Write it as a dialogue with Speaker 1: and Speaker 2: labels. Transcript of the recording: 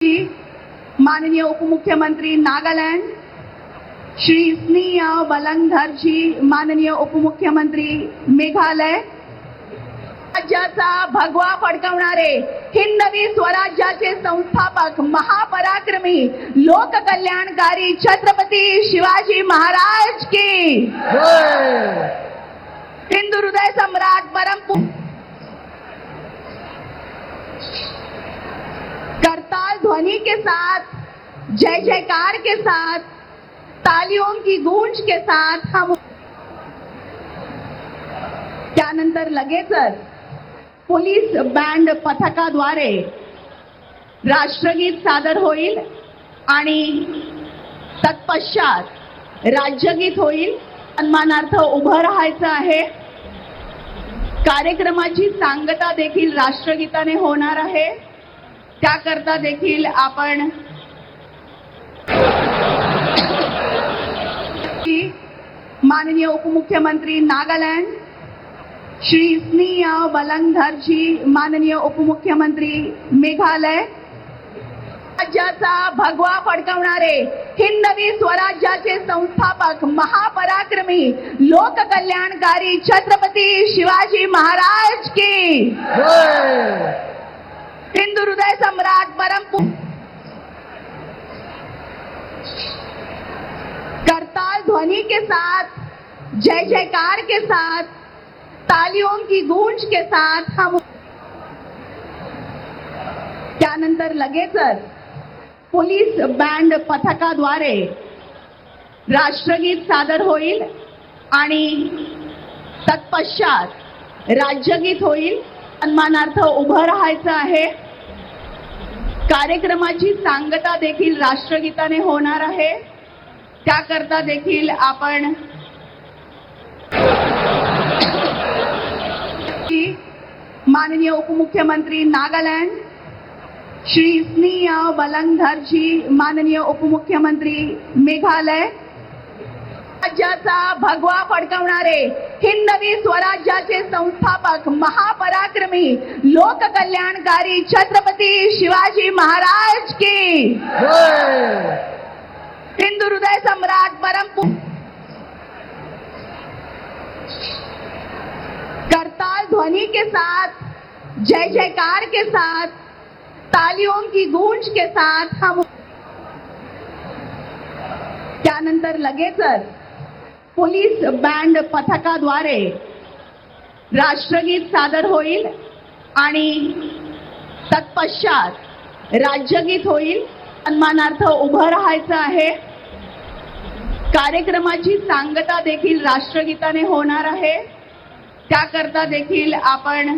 Speaker 1: माननीय उपमुख्यमंत्री नागालैंड श्री स्नेहा बलंगधर जी, माननीय उपमुख्यमंत्री मेघालय, राज्याचा भगवा फडकवणारे हिंदवी स्वराज्याचे संस्थापक महापराक्रमी लोककल्याणकारी छत्रपती शिवाजी महाराज की हिंदू हृदय सम्राट परम करताल ध्वनि के साथ, जय जयकार के साथ, तालियों की गूंज के साथ हम त्यानंतर लगेचच पोलीस बँड पथकाद्वारे राष्ट्रगीत सादर होईल आणि तत्पश्चात राज्यगीत होईल. सन्मानार्थ उभं राहायचं आहे. कार्यक्रमाची सांगता देखील राष्ट्रगीताने होणार आहे. त्याकरता देखील आपण माननीय उपमुख्यमंत्री नागालैंड श्री स्नेहा बलंगधर जी, माननीय उपमुख्यमंत्री मेघालय, राज्याचा भगवा फडकवणारे हिंदवी स्वराज्याचे संस्थापक महापराक्रमी लोककल्याणकारी छत्रपती शिवाजी महाराज की हिंदू हृदय सम्राट परम करताल ध्वनि के साथ, जय जयकार के साथ, तालियों की गूंज के साथ हम त्यानंतर लगेचच पोलीस बँड पथकाद्वारे राष्ट्रगीत सादर होईल आणि तत्पश्चात राज्यगीत होईल. सन्मानार्थ उभं राहायचं आहे. कार्यक्रमाची सांगता देखील राष्ट्रगीताने होणार आहे. त्याकरता देखील आपण माननीय उपमुख्यमंत्री नागालैंड श्री स्नेहा बलंगधर जी, माननीय उपमुख्यमंत्री मेघालय, राज्याचा भगवा फडकवणारे हिंदवी स्वराज्याचे संस्थापक महापराक्रमी लोककल्याणकारी छत्रपती शिवाजी महाराज की हिंदू हृदय सम्राट परम करताल ध्वनि के साथ, जय जयकार के साथ, तालियों की गूंज के साथ हम त्यानंतर लगेचच पोलीस बँड पथकाद्वारे राष्ट्रगीत सादर होईल आणि तत्पश्चात राज्यगीत होईल. सन्मानार्थ उभं राहायचं आहे. कार्यक्रमाची सांगता देखील राष्ट्रगीताने होणार आहे. त्याकरता देखील आपण